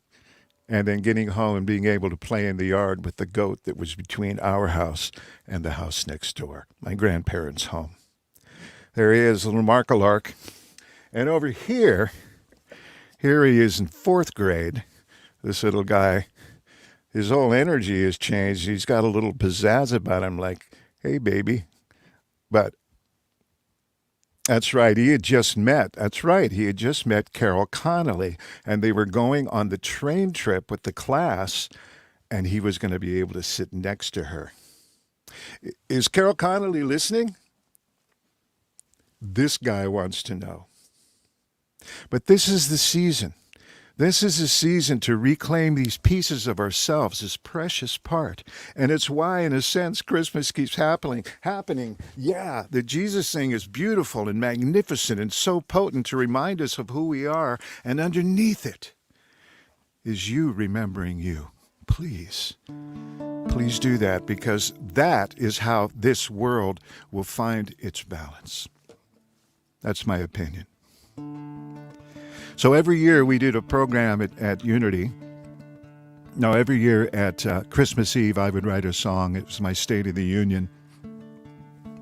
and then getting home and being able to play in the yard with the goat that was between our house and the house next door, my grandparents' home. There he is, little Markalark. And over here he is in fourth grade, this little guy. His whole energy has changed. He's got a little pizzazz about him, like, hey, baby. But that's right. He had just met Carol Connolly, and they were going on the train trip with the class, and he was going to be able to sit next to her. Is Carol Connolly listening? This guy wants to know. But this is the season. This is a season to reclaim these pieces of ourselves, this precious part. And it's why, in a sense, Christmas keeps happening. Yeah, the Jesus thing is beautiful and magnificent and so potent to remind us of who we are. And underneath it is you remembering you. Please do that, because that is how this world will find its balance. That's my opinion. So every year we did a program at Unity. No, every year at Christmas Eve I would write a song. It was my State of the Union.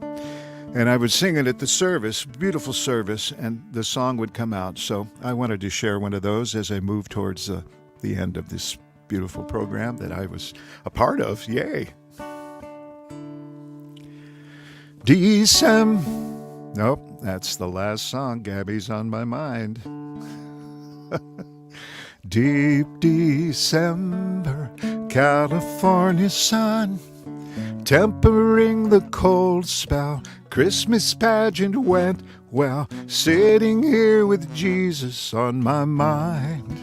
And I would sing it at the service, beautiful service, and the song would come out. So I wanted to share one of those as I move towards the end of this beautiful program that I was a part of. Yay! Nope, that's the last song. Gabby's on my mind. Deep December, California sun, tempering the cold spell. Christmas pageant went well, sitting here with Jesus on my mind.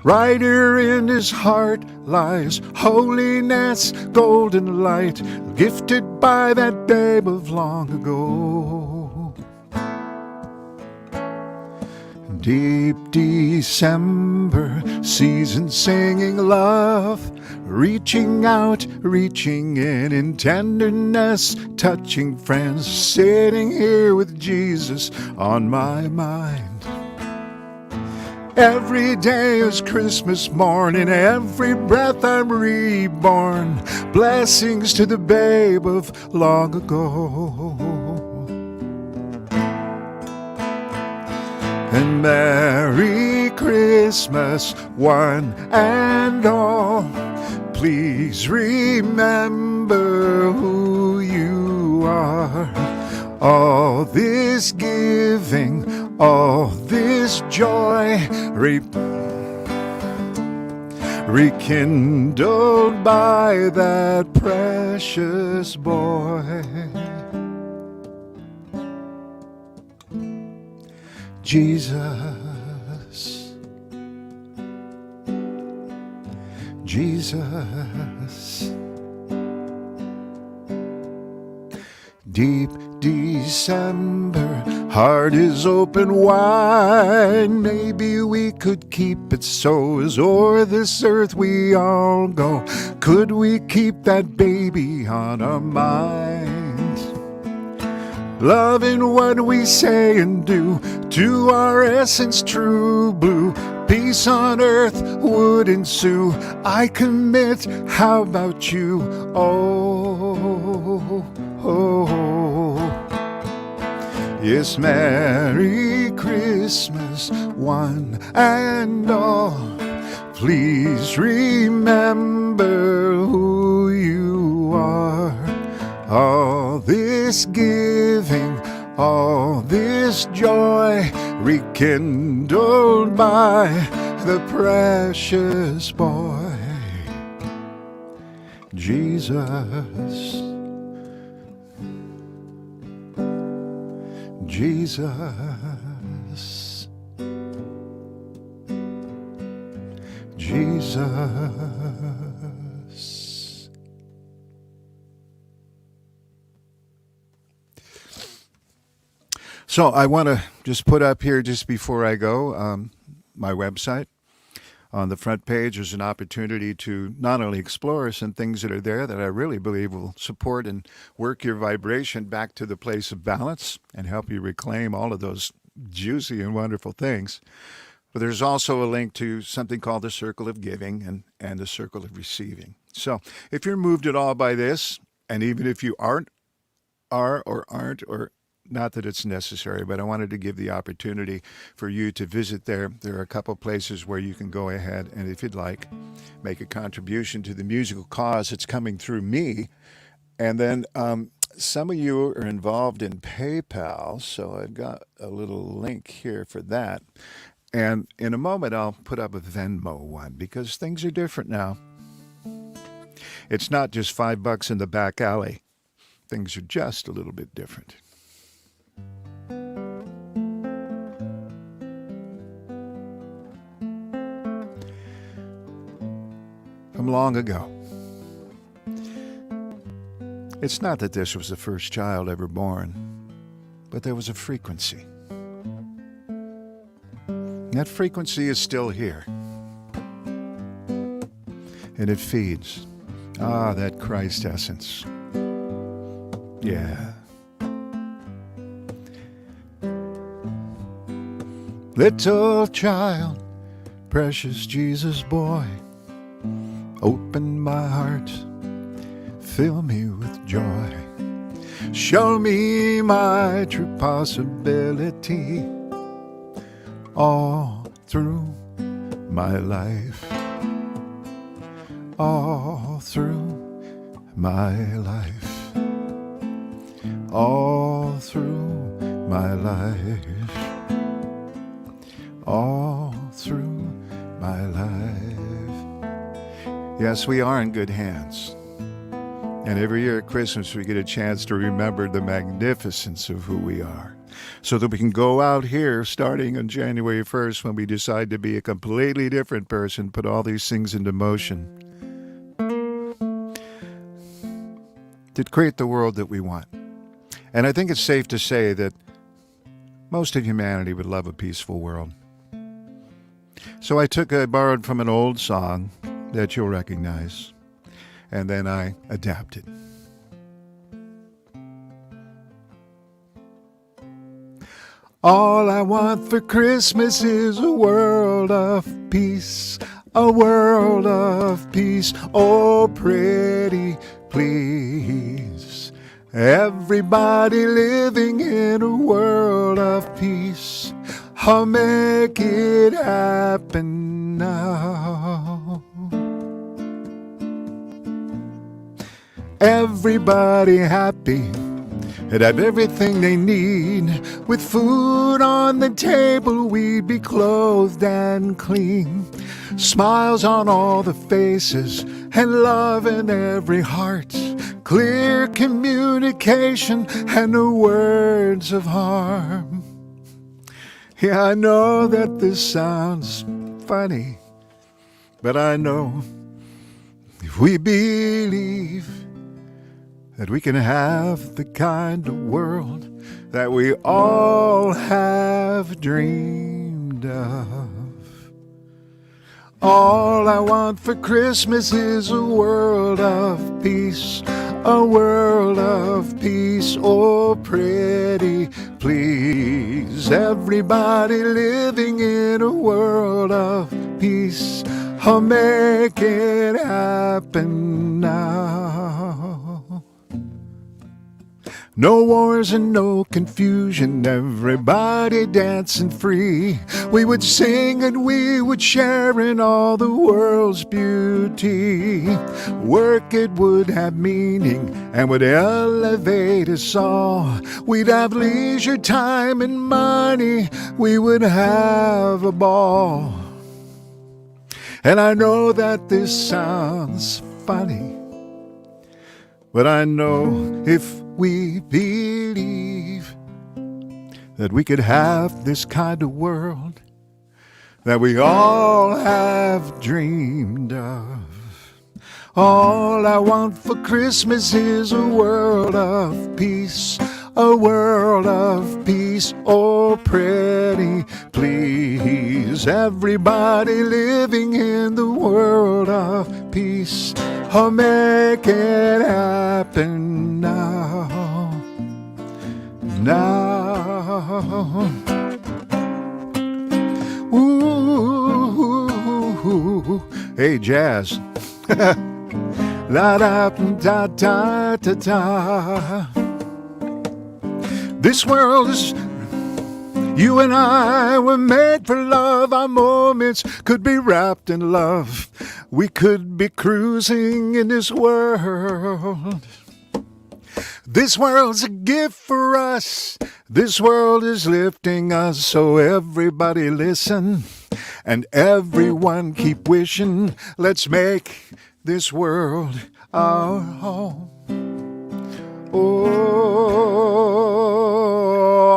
Right here in his heart lies holiness, golden light, gifted by that babe of long ago. Deep December season, singing love, reaching out, reaching in tenderness, touching friends, sitting here with Jesus on my mind. Every day is Christmas morning, every breath I'm reborn, blessings to the babe of long ago. And Merry Christmas, one and all. Please remember who you are. All this giving, all this joy, rekindled by that precious boy. Jesus, Jesus. Deep December, heart is open wide. Maybe we could keep it so as o'er this earth we all go. Could we keep that baby on our minds? Loving what we say and do, to our essence true blue. Peace on earth would ensue. I commit, how about you? Oh, yes, Merry Christmas, one and all. Please remember who you are. All this giving, all this joy, rekindled by the precious boy, Jesus. Jesus, Jesus. So I want to just put up here, just before I go, my website. On the front page, there's an opportunity to not only explore some things that are there that I really believe will support and work your vibration back to the place of balance and help you reclaim all of those juicy and wonderful things. But there's also a link to something called the Circle of Giving and the Circle of Receiving. So if you're moved at all by this, and even if you aren't Not that it's necessary, but I wanted to give the opportunity for you to visit there. There are a couple places where you can go ahead and, if you'd like, make a contribution to the musical cause that's coming through me. And then some of you are involved in PayPal, so I've got a little link here for that. And in a moment, I'll put up a Venmo one because things are different now. It's not just $5 in the back alley. Things are just a little bit different. From long ago. It's not that this was the first child ever born, but there was a frequency. That frequency is still here. And it feeds. That Christ essence. Yeah. Little child, precious Jesus boy, open my heart, fill me with joy. Show me my true possibility all through my life. All through my life. All through my life. All through my life. Yes, we are in good hands. And every year at Christmas, we get a chance to remember the magnificence of who we are. So that we can go out here starting on January 1st when we decide to be a completely different person, put all these things into motion to create the world that we want. And I think it's safe to say that most of humanity would love a peaceful world. So I borrowed from an old song that you'll recognize, and then I adapted. All I want for Christmas is a world of peace, a world of peace, oh pretty please. Everybody living in a world of peace, I'll make it happen now. Everybody happy and have everything they need. With food on the table, we'd be clothed and clean. Smiles on all the faces and love in every heart. Clear communication and no words of harm. Yeah, I know that this sounds funny, but I know if we believe that we can have the kind of world that we all have dreamed of. All I want for Christmas is a world of peace, a world of peace, oh pretty please. Everybody living in a world of peace, I'll make it happen now. No wars and no confusion, everybody dancing free. We would sing and we would share in all the world's beauty. Work, it would have meaning and would elevate us all. We'd have leisure time and money, we would have a ball. And I know that this sounds funny, but I know if we believe that we could have this kind of world that we all have dreamed of. All I want for Christmas is a world of peace, a world of peace, oh pretty please. Everybody living in the world of peace, I'll make it happen now. Now. Ooh, hey jazz. La da da da da da. This world is... You and I were made for love. Our moments could be wrapped in love. We could be cruising in this world. This world's a gift for us. This world is lifting us. So everybody listen and everyone keep wishing. Let's make this world our home. Oh,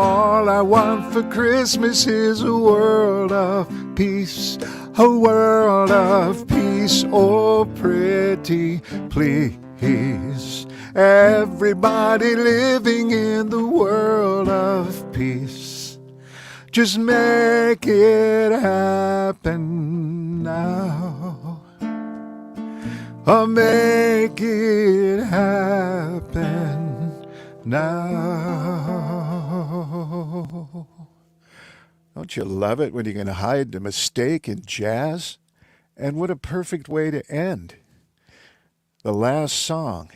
all I want for Christmas is a world of peace, a world of peace. Oh, pretty please, everybody living in the world of peace. Just make it happen now. Oh, make it happen now. Don't you love it when you can hide the mistake in jazz? And what a perfect way to end. The last song.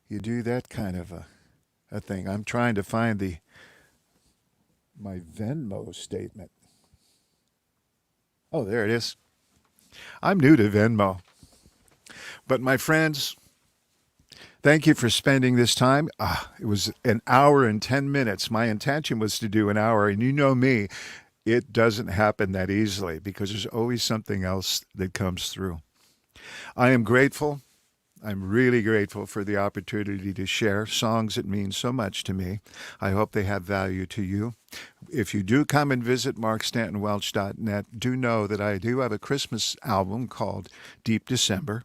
You do that kind of a thing. I'm trying to find my Venmo statement. Oh, there it is. I'm new to Venmo. But my friends, thank you for spending this time. It was an hour and 10 minutes. My intention was to do an hour, and you know me, it doesn't happen that easily because there's always something else that comes through. I am grateful. I'm really grateful for the opportunity to share songs that mean so much to me. I hope they have value to you. If you do come and visit markstantonwelch.net, do know that I do have a Christmas album called Deep December,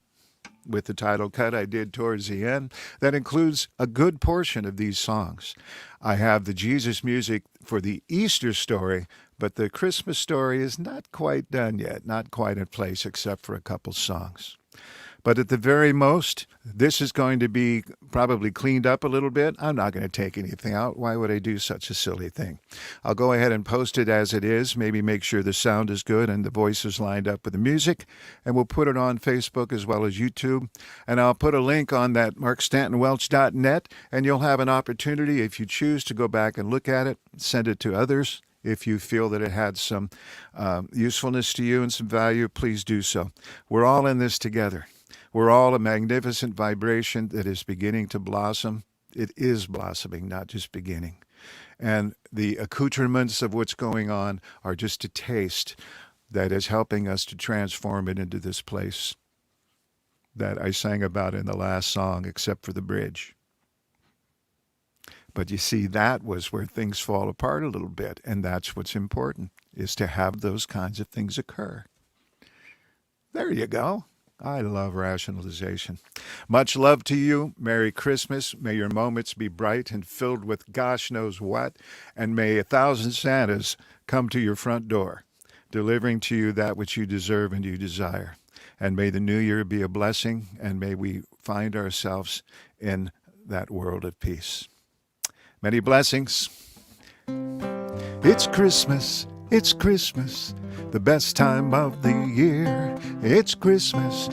with the title cut I did towards the end, that includes a good portion of these songs. I have the Jesus music for the Easter story, but the Christmas story is not quite done yet, not quite in place except for a couple songs. But at the very most, this is going to be probably cleaned up a little bit. I'm not going to take anything out. Why would I do such a silly thing? I'll go ahead and post it as it is, maybe make sure the sound is good and the voice is lined up with the music, and we'll put it on Facebook as well as YouTube. And I'll put a link on that markstantonwelch.net, and you'll have an opportunity, if you choose, to go back and look at it, send it to others. If you feel that it had some usefulness to you and some value, please do so. We're all in this together. We're all a magnificent vibration that is beginning to blossom. It is blossoming, not just beginning. And the accoutrements of what's going on are just a taste that is helping us to transform it into this place that I sang about in the last song, except for the bridge. But you see, that was where things fall apart a little bit, and that's what's important, is to have those kinds of things occur. There you go. I love rationalization. Much love to you. Merry Christmas. May your moments be bright and filled with gosh knows what, and may 1,000 Santas come to your front door, delivering to you that which you deserve and you desire. And may the new year be a blessing, and may we find ourselves in that world of peace. Many blessings. It's Christmas. It's Christmas, the best time of the year. It's Christmas,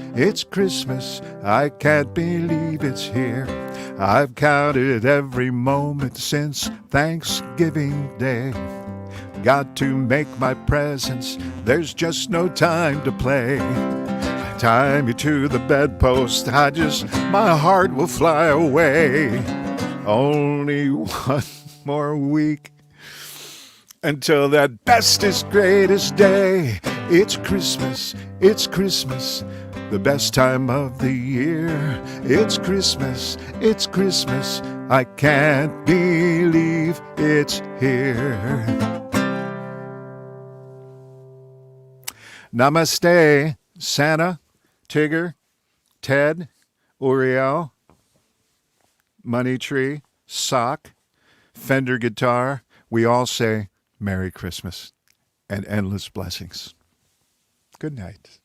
I can't believe it's here. I've counted every moment since Thanksgiving Day. Got to make my presents, there's just no time to play. Tie me to the bedpost, my heart will fly away. Only one more week until that bestest, greatest day. It's Christmas, the best time of the year. It's Christmas, I can't believe it's here. Namaste, Santa, Tigger, Ted, Uriel, Money Tree, Sock, Fender Guitar. We all say Merry Christmas and endless blessings. Good night.